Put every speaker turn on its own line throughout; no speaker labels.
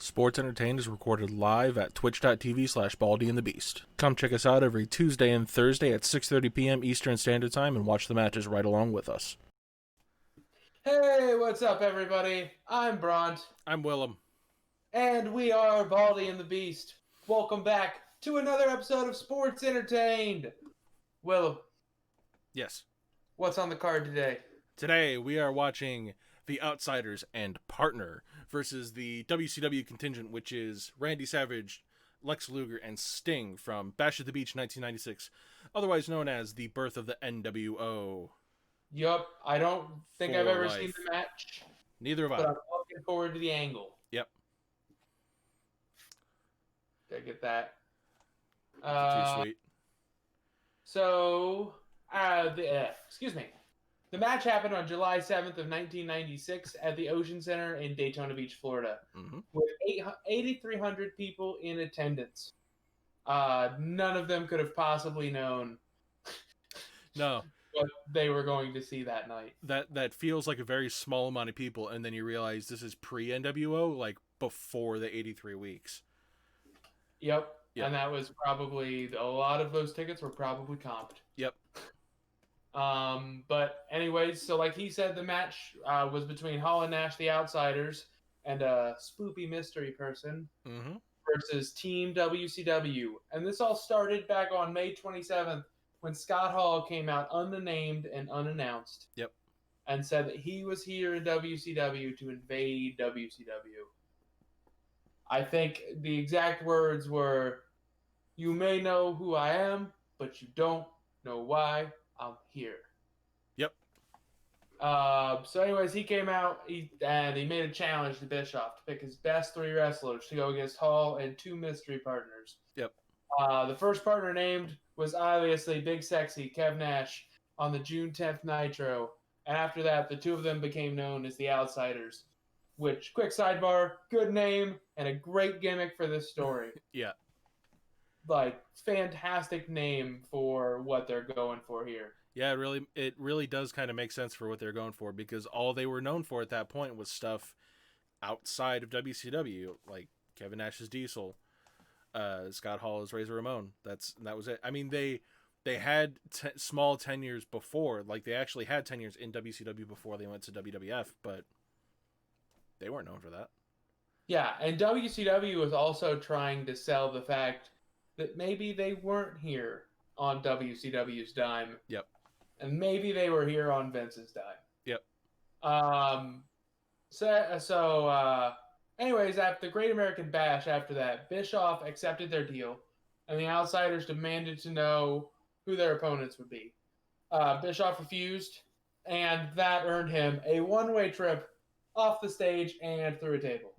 Sports Entertained is recorded live at twitch.tv/baldyandthebeast. Come check us out every Tuesday and Thursday at 6:30 p.m. Eastern Standard Time and watch the matches right along with us.
Hey, what's up, everybody? I'm Bront.
I'm Willem.
And we are Baldy and the Beast. Welcome back to another episode of Sports Entertained. Willem.
Yes.
What's on the card today?
Today we are watching The Outsiders and Partner versus the WCW contingent, which is Randy Savage, Lex Luger, and Sting from Bash at the Beach 1996, otherwise known as the birth of the NWO.
Yup, I don't think I've ever seen the match.
Neither have I.
But I'm looking forward to the angle.
Yep.
Gotta get that.
Too sweet.
So, the match happened on July 7th of 1996 at the Ocean Center in Daytona Beach, Florida, with 8,300 people in attendance. None of them could have possibly known
No.
what they were going to see that night.
That feels like a very small amount of people, and then you realize this is pre-NWO, like before the 83 weeks.
Yep. And that was probably, a lot of those tickets were probably comped.
Yep.
But anyways, so like he said, the match was between Hall and Nash, the Outsiders, and a spoopy mystery person versus Team WCW. And this all started back on May 27th when Scott Hall came out unnamed and unannounced.
Yep.
And said that he was here in WCW to invade WCW. I think the exact words were, "You may know who I am, but you don't know why I'm here."
Yep.
So anyways, he came out and he made a challenge to Bischoff to pick his best 3 wrestlers to go against Hall and 2 mystery partners.
Yep.
The first partner named was obviously Big Sexy Kev Nash on the June 10th Nitro. And after that, the 2 of them became known as the Outsiders. Which, quick sidebar, good name and a great gimmick for this story.
Yeah.
Like, fantastic name for what they're going for here.
Yeah, it really does kind of make sense for what they're going for, because all they were known for at that point was stuff outside of WCW, like Kevin Nash's Diesel, Scott Hall as Razor Ramon. That was it. I mean, they had small tenures before, like they actually had tenures in WCW before they went to WWF, but they weren't known for that.
Yeah, and WCW was also trying to sell the fact that maybe they weren't here on WCW's dime.
Yep.
And maybe they were here on Vince's dime.
Yep.
Anyways, after the Great American Bash, after that, Bischoff accepted their deal, and the Outsiders demanded to know who their opponents would be. Bischoff refused, and that earned him a one-way trip off the stage and through a table.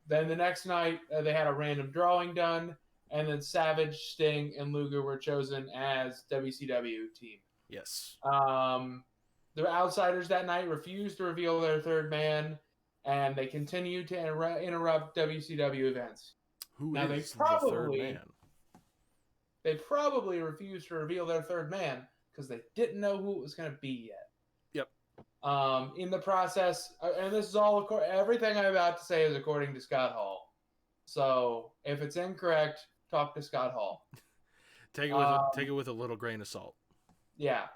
Then the next night, they had a random drawing done, and then Savage, Sting, and Luger were chosen as WCW team.
Yes.
The Outsiders that night refused to reveal their third man, and they continued to interrupt WCW events.
Who is the third man?
They probably refused to reveal their third man because they didn't know who it was going to be yet. In the process, and this is all, everything I'm about to say is according to Scott Hall. So if it's incorrect, talk to Scott Hall.
Take it with a little grain of salt.
Yeah.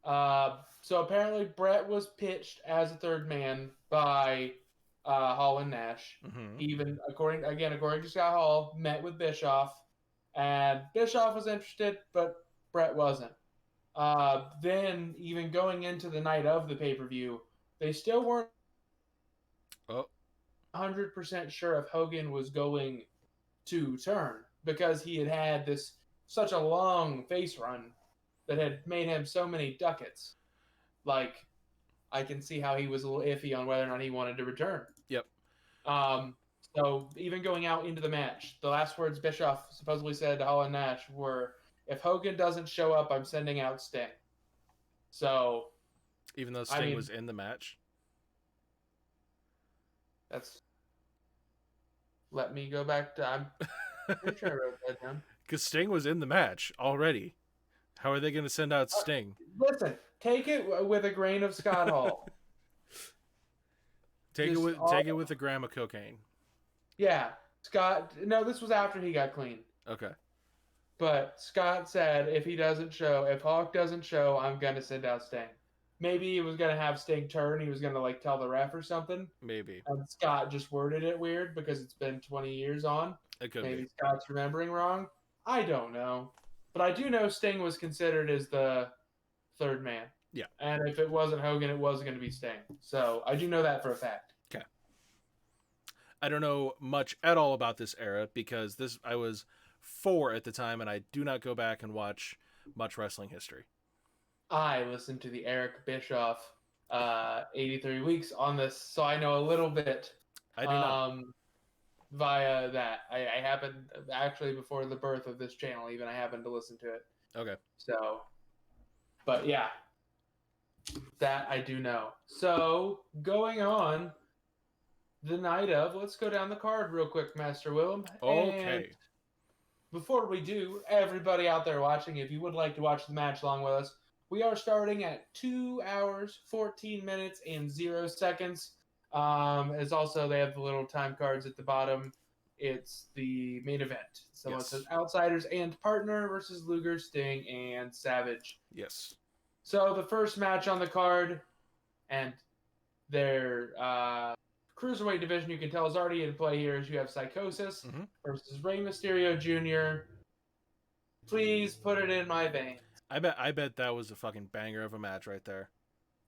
So apparently Brett was pitched as a third man by Hall and Nash. Even according to Scott Hall, met with Bischoff, and Bischoff was interested, but Brett wasn't. Then, even going into the night of the pay-per-view, they still weren't 100% sure if Hogan was going to turn, because he had such a long face run that had made him so many ducats. Like, I can see how he was a little iffy on whether or not he wanted to return.
Yep.
So, even going out into the match, the last words Bischoff supposedly said to Hall and Nash were, "If Hogan doesn't show up, I'm sending out Sting." So,
even though Sting was in the match,
let me go back to. I'm pretty sure I wrote that down.
Because Sting was in the match already. How are they going to send out Sting?
Listen, take it with a grain of Scott Hall. Just
take it
all,
with a gram of cocaine.
yeah. Scott, no, this was after he got clean.
Okay,
But Scott said if Hawk doesn't show, I'm gonna send out Sting. Maybe he was gonna have Sting turn. He was gonna like tell the ref or something.
maybe
And Scott just worded it weird because it's been 20 years on.
it could be.
Maybe Scott's remembering wrong. I don't know. But I do know Sting was considered as the third man.
Yeah.
And if it wasn't Hogan, it was going to be Sting. So I do know that for a fact.
Okay. I don't know much at all about this era because this I was 4 at the time, and I do not go back and watch much wrestling history.
I listened to the Eric Bischoff 83 weeks on this, so I know a little bit
I do not.
um, via that. I happened, actually, before the birth of this channel, even, I happened to listen to it.
Okay.
So, but yeah, that I do know. So, going on the night of, let's go down the card real quick, Master Willem. And
Okay.
before we do, everybody out there watching, if you would like to watch the match along with us, we are starting at 2 hours, 14 minutes, and 0 seconds. As also, they have the little time cards at the bottom. It's the main event. So
Yes.
it says Outsiders and Partner versus Luger, Sting, and Savage.
Yes.
So the first match on the card, and their cruiserweight division, you can tell, is already in play here, as you have Psychosis versus Rey Mysterio Jr. Please put it in my veins.
I bet that was a fucking banger of a match right there.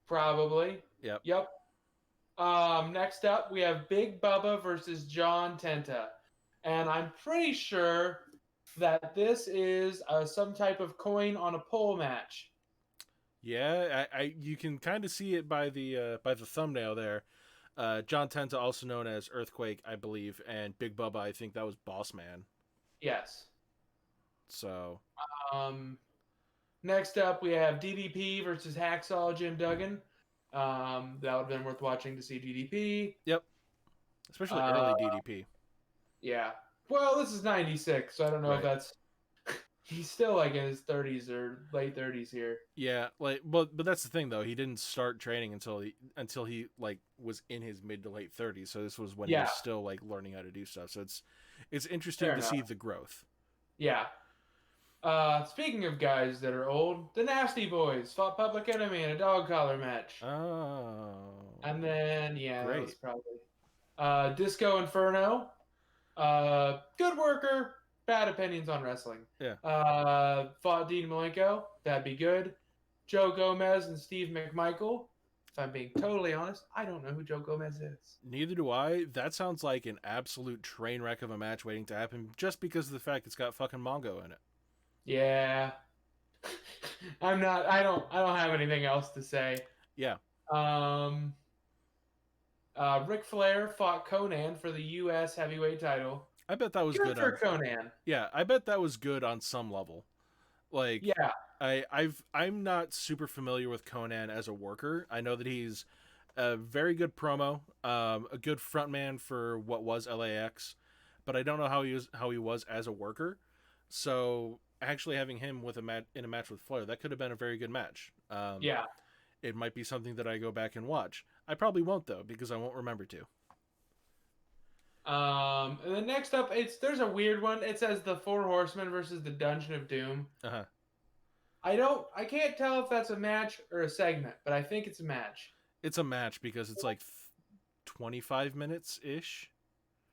Probably.
Yep.
Yep. Next up, we have Big Bubba versus John Tenta. And I'm pretty sure that this is some type of coin on a pole match.
Yeah, I you can kind of see it by the thumbnail there. John Tenta, also known as Earthquake, I believe, and Big Bubba, I think that was Boss Man.
Yes.
So.
Next up, we have DDP versus Hacksaw Jim Duggan. That would have been worth watching to see DDP.
Yep. Especially early DDP.
Yeah. Well, this is 96, so I don't know if
Right.
that's... He's still like in his 30s or late 30s here.
Yeah, like, but that's the thing though. He didn't start training until he like was in his mid to late 30s. So this was when he was still like learning how to do stuff. So it's interesting
Fair
to
enough.
see the growth.
Yeah. Speaking of guys that are old, the Nasty Boys fought Public Enemy in a dog collar match.
Oh.
And then, yeah,
great.
that was probably Disco Inferno. Good worker, bad opinions on wrestling.
Yeah.
Fought Dean Malenko. That'd be good. Joe Gomez and Steve McMichael. If I'm being totally honest, I don't know who Joe Gomez is.
Neither do I. That sounds like an absolute train wreck of a match waiting to happen just because of the fact it's got fucking Mongo in it.
Yeah. I don't have anything else to say.
Yeah.
Ric Flair fought Conan for the U.S. heavyweight title.
I bet that was
good for
on,
Conan.
Yeah, I bet that was good on some level. Like,
yeah,
I'm not super familiar with Conan as a worker. I know that he's a very good promo, a good frontman for what was LAX, but I don't know how he was as a worker. So actually having him with in a match with Flair, that could have been a very good match.
Yeah,
it might be something that I go back and watch. I probably won't though because I won't remember to.
And then next up, there's a weird one. It says the Four Horsemen versus the Dungeon of Doom.
Uh-huh.
I can't tell if that's a match or a segment, but I think it's a match.
It's a match because it's like 25 minutes ish.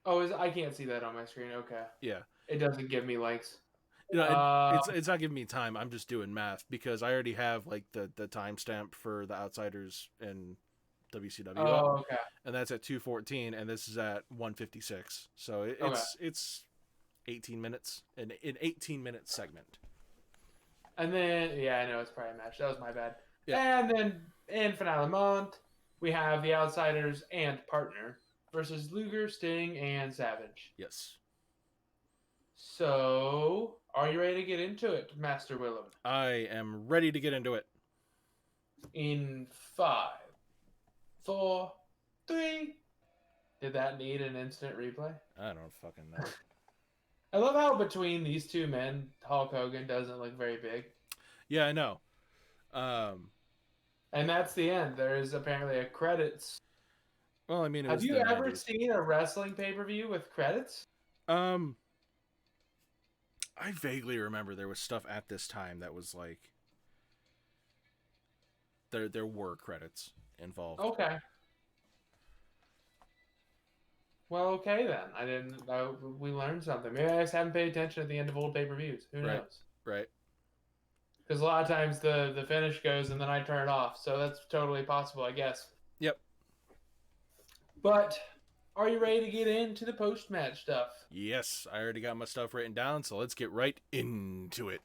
Oh, I can't see that on my screen. Okay.
Yeah.
It doesn't give me links.
You know, it's not giving me time. I'm just doing math because I already have like the timestamp for the Outsiders and WCW.
Oh, okay.
And that's at 2:14, and this is at 1:56. So it's 18 minutes, an 18-minute segment.
And then I know it's probably a match. That was my bad.
Yeah.
And then in Finale Month, we have the Outsiders and Partner versus Luger, Sting, and Savage.
Yes.
So, are you ready to get into it, Master Willem?
I am ready to get into it.
In 5, 4, 3. Did that need an instant replay?
I don't fucking know.
I love how between these two men, Hulk Hogan doesn't look very big.
Yeah, I know.
And that's the end. There is apparently a credits
Well, I mean, it
Have
was
you
the
ever
90s.
seen a wrestling pay-per-view with credits?
Um, I vaguely remember there was stuff at this time that was like there were credits involved.
Okay. Well, okay then. I didn't know. We learned something. Maybe I just haven't paid attention at the end of old pay-per-views. Who
Right,
knows?
right.
Because a lot of times the finish goes and then I turn it off. So that's totally possible, I guess.
Yep.
But are you ready to get into the post-match stuff?
Yes, I already got my stuff written down, so let's get right into it.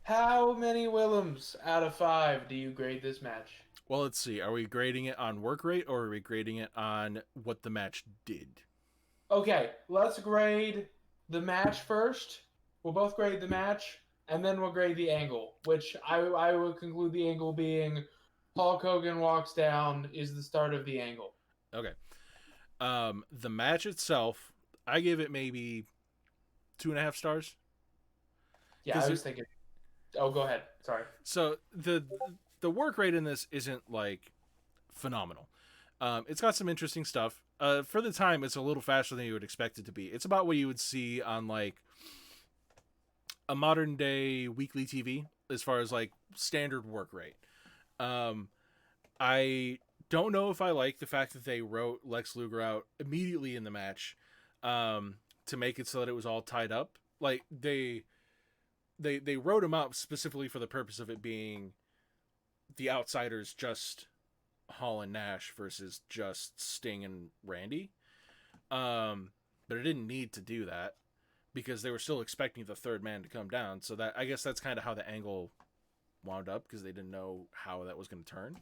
How many Willems out of 5 do you grade this match?
Well, let's see. Are we grading it on work rate or are we grading it on what the match did?
Okay, let's grade the match first. We'll both grade the match, and then we'll grade the angle, which I would conclude the angle being Hulk Hogan walks down is the start of the angle.
Okay. The match itself, I give it maybe 2.5 stars.
Yeah, I
Because
was thinking. Oh, go ahead. Sorry.
so the work rate in this isn't like phenomenal. It's got some interesting stuff. For the time, it's a little faster than you would expect it to be. It's about what you would see on like a modern day weekly TV as far as like standard work rate. Um, I don't know if I like the fact that they wrote Lex Luger out immediately in the match to make it so that it was all tied up. Like they wrote him out specifically for the purpose of it being the outsiders just Hall and Nash versus just Sting and Randy. But it didn't need to do that because they were still expecting the third man to come down. So that I guess that's kind of how the angle wound up because they didn't know how that was going to turn.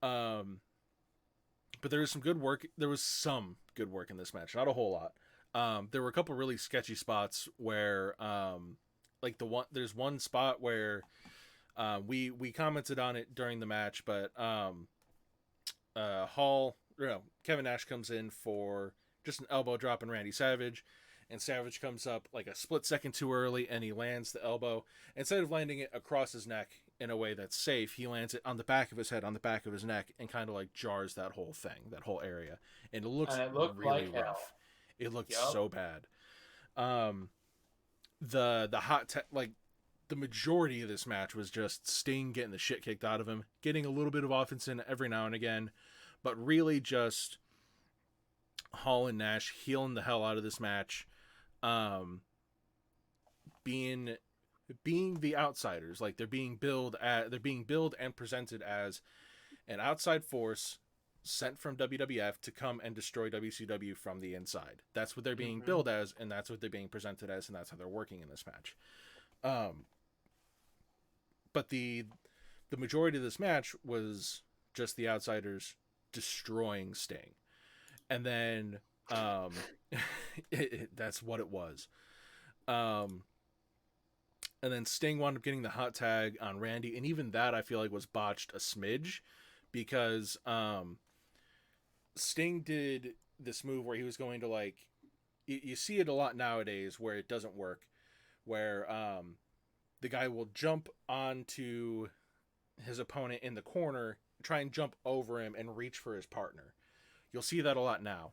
But there was some good work. There was some good work in this match, not a whole lot. There were a couple really sketchy spots where, like there's one spot where we commented on it during the match, but Kevin Nash comes in for just an elbow drop on Randy Savage, and Savage comes up like a split second too early, and he lands the elbow. Instead of landing it across his neck in a way that's safe, he lands it on the back of his head, on the back of his neck, and kind of like jars that whole thing, that whole area, and it looks
And it looked
really
like hell.
rough. It looked
Yup.
so bad. The like the majority of this match was just Sting getting the shit kicked out of him, getting a little bit of offense in every now and again, but really just Hall and Nash healing the hell out of this match, being the outsiders. Like they're being billed and presented as an outside force sent from WWF to come and destroy WCW from the inside. That's what they're being billed as, and that's what they're being presented as, and that's how they're working in this match. But the majority of this match was just the outsiders destroying Sting, and then that's what it was. And then Sting wound up getting the hot tag on Randy, and even that I feel like was botched a smidge because Sting did this move where he was going to like you see it a lot nowadays where it doesn't work, where the guy will jump onto his opponent in the corner, try and jump over him and reach for his partner. You'll see that a lot now.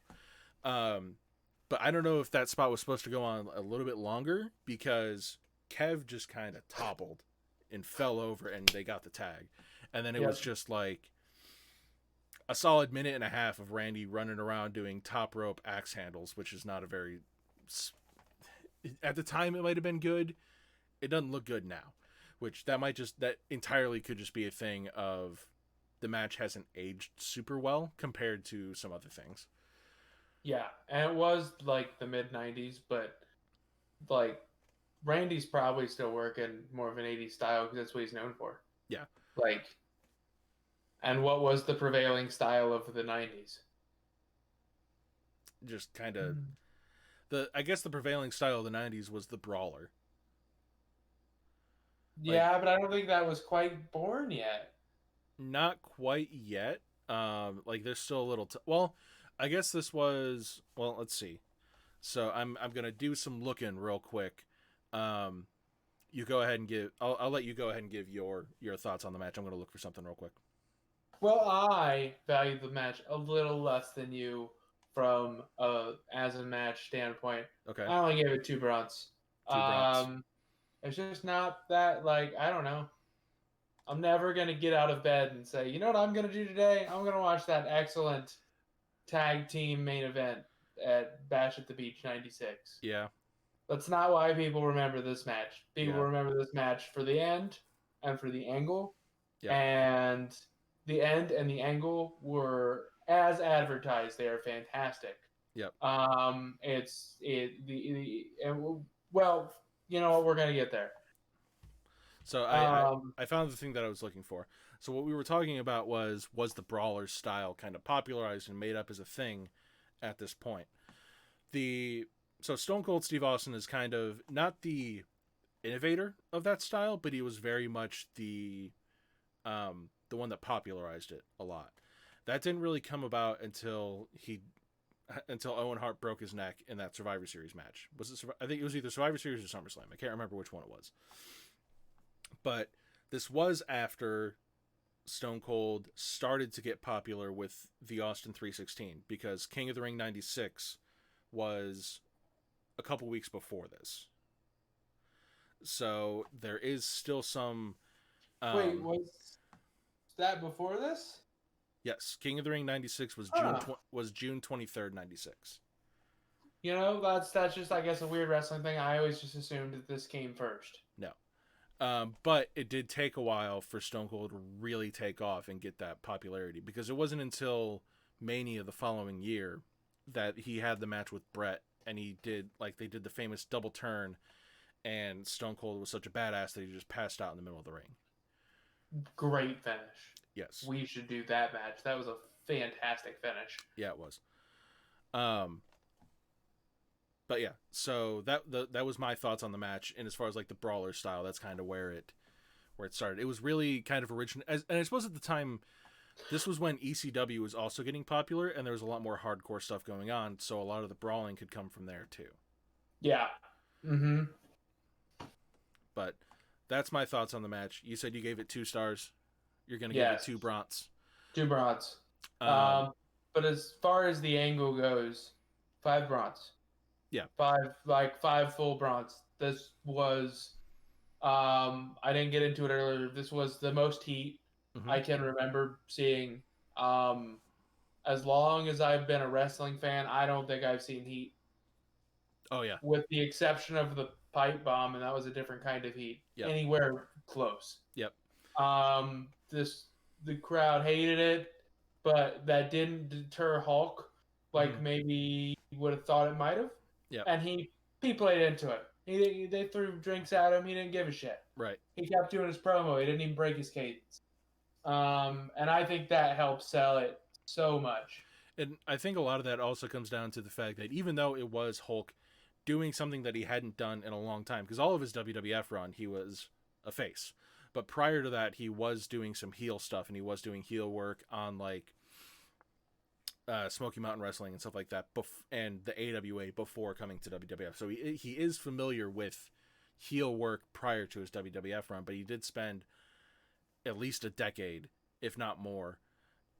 But I don't know if that spot was supposed to go on a little bit longer because Kev just kind of toppled and fell over and they got the tag. And then it was just like a solid minute and a half of Randy running around doing top rope axe handles, which is not a very... At the time, it might have been good. It doesn't look good now, which that entirely could just be a thing of the match hasn't aged super well compared to some other things.
Yeah, and it was like the mid 90s, but like Randy's probably still working more of an 80s style because that's what he's known for.
Yeah.
Like, and what was the prevailing style of the 90s?
Just kind of I guess the prevailing style of the 90s was the brawler.
Yeah, but I don't think that was quite born yet.
Not quite yet. Like there's still a little well, I guess this was, well, let's see. So I'm going to do some looking real quick. You go ahead and I'll let you go ahead and give your thoughts on the match. I'm going to look for something real quick.
Well, I value the match a little less than you from as a match standpoint.
Okay,
I only gave it 2 bronze.
2 bronze.
It's just not that like I don't know. I'm never gonna get out of bed and say, you know what I'm gonna do today? I'm gonna watch that excellent tag team main event at Bash at the Beach '96.
Yeah,
That's not why people remember this match. People
yeah,
remember this match for the end and for the angle,
yep,
and the end and the angle were as advertised. They are fantastic.
yep.
It's it the and, well, you know what? We're gonna get there.
So
Um,
I found the thing that I was looking for. So what we were talking about was the brawler style kind of popularized and made up as a thing at this point. The so Stone Cold Steve Austin is kind of not the innovator of that style, but he was very much the one that popularized it a lot. That didn't really come about until Owen Hart broke his neck in that Survivor Series match. Was it? I think it was either Survivor Series or SummerSlam. I can't remember which one it was. But this was after Stone Cold started to get popular with the Austin 316 because King of the Ring 96 was a couple weeks before this. So there is still some
Wait,
um
was that before this?
yes, King of the Ring 96 was
Huh.
June 23rd 96.
You know, that's just I guess a weird wrestling thing. I always just assumed that this came first.
No. But it did take a while for Stone Cold to really take off and get that popularity because it wasn't until Mania the following year that he had the match with Brett and he did like they did the famous double turn and Stone Cold was such a badass that he just passed out in the middle of the ring.
Great finish.
Yes.
We should do that match. That was a fantastic finish.
Yeah, it was. Um but yeah, so that was my thoughts on the match and as far as like the brawler style, that's kind of where it started. It was really kind of original and I suppose at the time this was when ECW was also getting popular and there was a lot more hardcore stuff going on, so a lot of the brawling could come from there too.
Yeah. Mm-hmm.
But that's my thoughts on the match. You said you gave it 2 stars. You're gonna give it
Yes.
2 bronze.
2 bronze.
Um,
Um, but as far as the angle goes, 5 bronze.
yeah.
Five full bronze. This was I didn't get into it earlier. This was the most heat
Mm-hmm.
I can remember seeing. Um, as long as I've been a wrestling fan, I don't think I've seen heat,
Oh yeah.
with the exception of the pipe bomb, and that was a different kind of heat,
Yep.
anywhere close.
Yep.
This the crowd hated it, but that didn't deter Hulk like
Mm-hmm.
maybe you would have thought it might have.
Yep.
And he played into it. They threw drinks at him. He didn't give a shit.
Right.
He kept doing his promo. He didn't even break his cadence. And I think that helps sell it so much.
And I think a lot of that also comes down to the fact that even though it was Hulk doing something that he hadn't done in a long time, because all of his WWF run, he was a face. But prior to that, he was doing some heel stuff and he was doing heel work on like Smoky Mountain Wrestling and stuff like that, and the AWA before coming to WWF. So he is familiar with heel work prior to his WWF run, but he did spend at least a decade, if not more,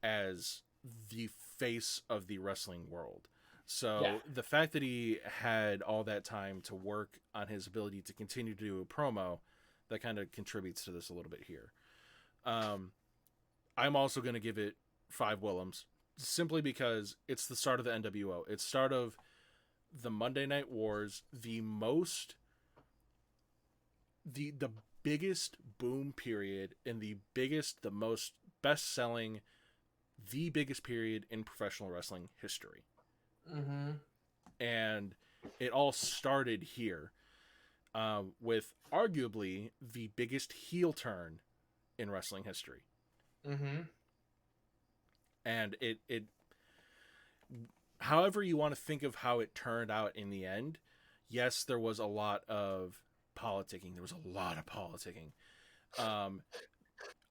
as the face of the wrestling world.
Yeah.
So the fact that he had all that time to work on his ability to continue to do a promo, that kind of contributes to this a little bit here. Um, I'm also going to give it 5 Willems simply because it's the start of the NWO. It's start of the Monday Night Wars, the biggest boom period in the most best selling, the biggest period in professional wrestling history.
Mm-hmm.
And it all started here with arguably the biggest heel turn in wrestling history.
Mm-hmm.
And it however you want to think of how it turned out in the end, yes, there was a lot of politicking. There was a lot of politicking. Um,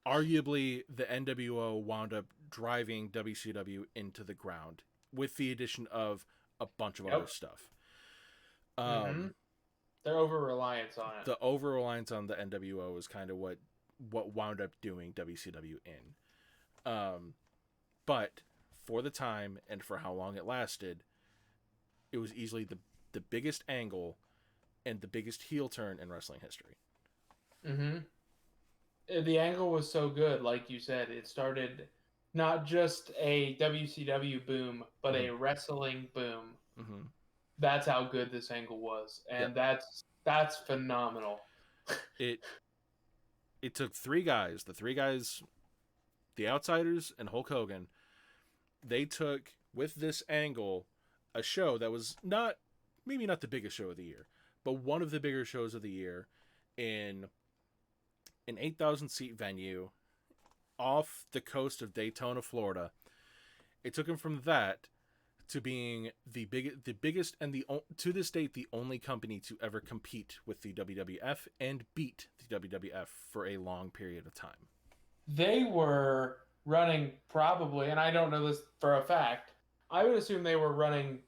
Arguably, the NWO wound up driving WCW into the ground with the addition of a bunch of other
Yep.
stuff.
Mm-hmm.
Um,
Their over reliance on it.
the over reliance on the NWO is kind of what wound up doing WCW in. Um, but for the time and for how long it lasted, it was easily the biggest angle and the biggest heel turn in wrestling history.
Mm-hmm. The angle was so good, like you said, it started not just a WCW boom, but
Mm-hmm.
a wrestling boom.
Mm-hmm.
That's how good this angle was,
Yep.
and that's phenomenal.
It it took three guys, the Outsiders and Hulk Hogan. They took with this angle a show that was not maybe not the biggest show of the year, but one of the bigger shows of the year in an 8,000 seat venue off the coast of Daytona, Florida. It took him from that to being the biggest and the to this date the only company to ever compete with the WWF and beat the WWF for a long period of time.
They were running probably, and I don't know this for a fact, I would assume they were running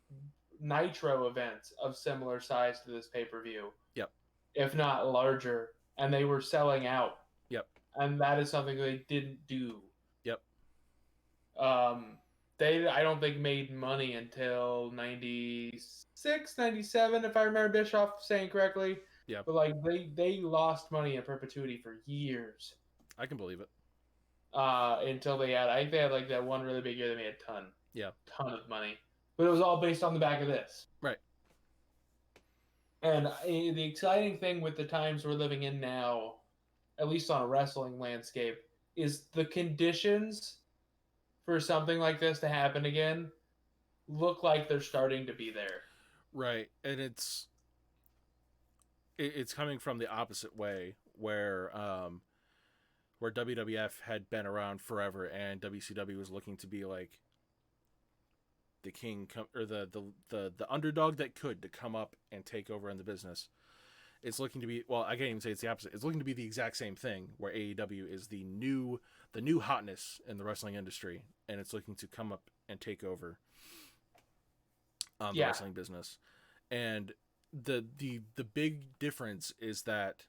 Nitro events of similar size to this pay per view,
Yep.
if not larger, and they were selling out.
Yep.
And that is something they didn't do.
Yep.
Um, they, I don't think, made money until 96, 97, if I remember Bischoff saying correctly.
Yep.
But like they lost money in perpetuity for years.
I can believe it.
Until they had, I think they had like that one really big year they made a
Yeah.
ton of money, but it was all based on the back of this.
Right.
And the exciting thing with the times we're living in now, at least on a wrestling landscape, is the conditions for something like this to happen again look like they're starting to be there.
Right. And it's coming from the opposite way where WWF had been around forever and WCW was looking to be like the king or the underdog that could to come up and take over in the business. It's looking to be, well, I can't even say it's the opposite. It's looking to be the exact same thing where AEW is the new hotness in the wrestling industry and it's looking to come up and take over the wrestling business. And the big difference is that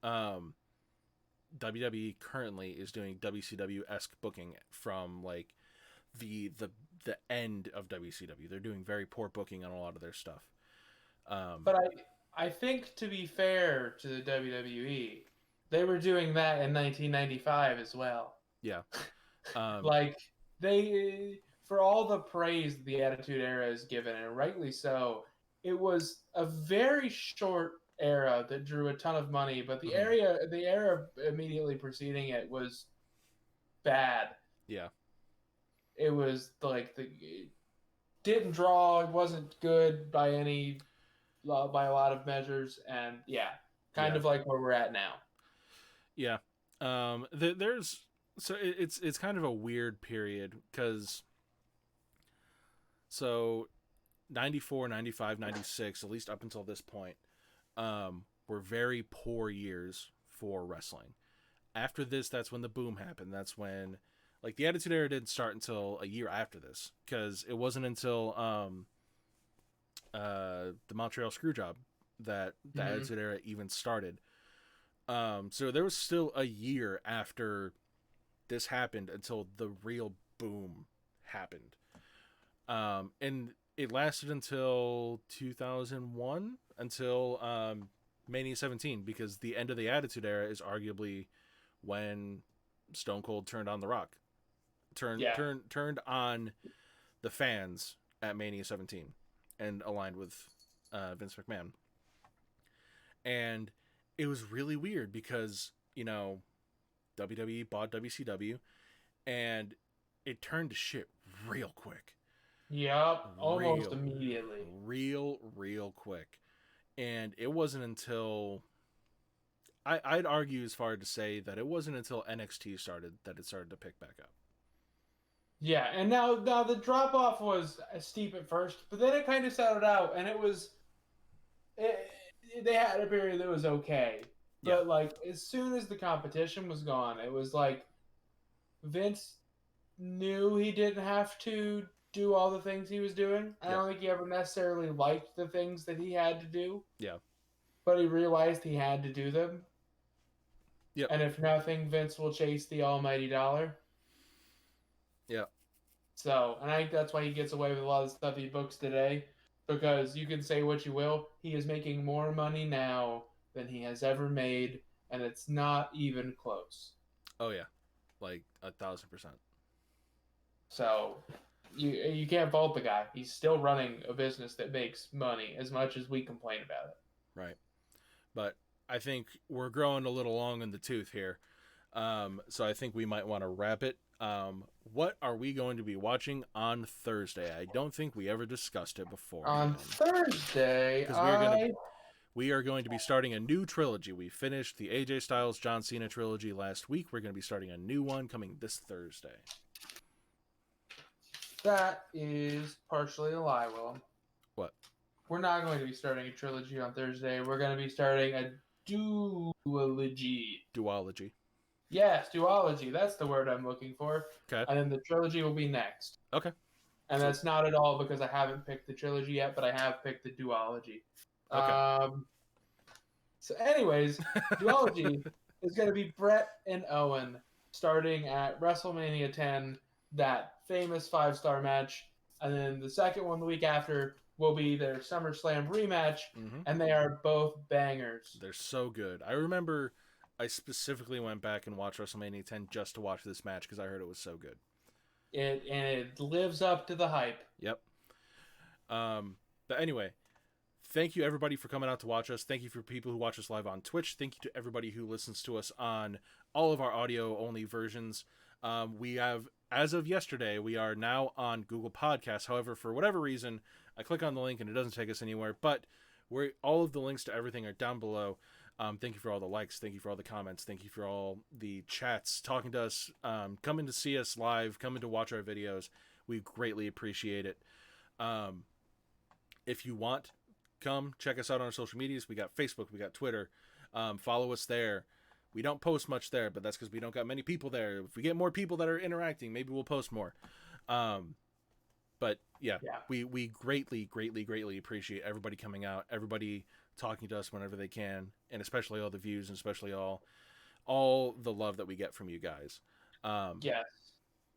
WWE currently is doing WCW-esque booking from like the end of WCW. They're doing very poor booking on a lot of their stuff.
But I think, to be fair to the WWE, they were doing that in 1995 as well.
Yeah.
Like they, for all the praise the Attitude Era is given, and rightly so, it was a very short era that drew a ton of money, but the era immediately preceding it was bad.
Yeah.
It was like it didn't draw, it wasn't good by by a lot of measures, and kind of like where we're at now.
Yeah. There's so it's kind of a weird period because so 94, 95, 96, at least up until this point, were very poor years for wrestling. After this, that's when the boom happened. That's when, like, the Attitude Era didn't start until a year after this, because it wasn't until the Montreal Screwjob that the Attitude Era even started. So there was still a year after this happened until the real boom happened. And it lasted until 2001, until Mania 17, because the end of the Attitude Era is arguably when Stone Cold turned on The Rock, turned on the fans at Mania 17, and aligned with Vince McMahon. And it was really weird because WWE bought WCW, and it turned to shit real quick.
Yep, almost immediately.
Real quick. And it wasn't until I'd argue as far to say that it wasn't until NXT started that it started to pick back up.
Yeah, and now the drop off was steep at first, but then it kind of settled out, and they had a period that was okay. But like as soon as the competition was gone, it was like Vince knew he didn't have to do all the things he was doing. I don't think he ever necessarily liked the things that he had to do.
Yeah.
But he realized he had to do them.
Yep.
And if nothing, Vince will chase the almighty dollar.
Yeah.
So, and I think that's why he gets away with a lot of the stuff he books today, because you can say what you will, he is making more money now than he has ever made, and it's not even close.
Oh yeah, like 1,000%.
So, you can't fault the guy. He's still running a business that makes money as much as we complain about it.
Right. But I think we're growing a little long in the tooth here. So I think we might want to wrap it. What are we going to be watching on Thursday? I don't think we ever discussed it
On
beforehand.
Thursday,
Because we are going to be starting a new trilogy. We finished the AJ Styles John Cena trilogy last week. We're going to be starting a new one coming this Thursday.
that is partially a lie, Will.
What?
We're not going to be starting a trilogy on Thursday. We're going to be starting a duology.
Duology.
Yes, duology. That's the word I'm looking for.
Okay.
And then the trilogy will be next.
Okay.
And
So
that's not at all because I haven't picked the trilogy yet, but I have picked the duology.
okay.
So, anyways, duology is going to be Brett and Owen starting at WrestleMania 10, that famous 5-star match. And then the second one the week after will be their SummerSlam rematch,
Mm-hmm.
and they are both bangers.
They're so good. I remember I specifically went back and watched WrestleMania 10 just to watch this match because I heard it was so good.
It lives up to the hype.
Yep. But anyway, thank you everybody for coming out to watch us. Thank you for people who watch us live on Twitch. Thank you to everybody who listens to us on all of our audio only versions. We have, as of yesterday, we are now on Google Podcasts. However, for whatever reason, I click on the link and it doesn't take us anywhere. But all of the links to everything are down below. Thank you for all the likes. Thank you for all the comments. Thank you for all the chats, talking to us, coming to see us live, coming to watch our videos. We greatly appreciate it. If you want, come check us out on our social medias. We got Facebook, we got Twitter. Follow us there. We don't post much there, but that's because we don't got many people there. If we get more people that are interacting, maybe we'll post more. But yeah, we greatly appreciate everybody coming out, everybody talking to us whenever they can, and especially all the views and especially all the love that we get from you guys.
Yes.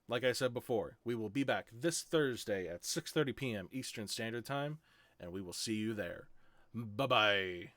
Like I said before, we will be back this Thursday at 6:30 p.m. Eastern Standard Time, and we will see you there. Bye-bye.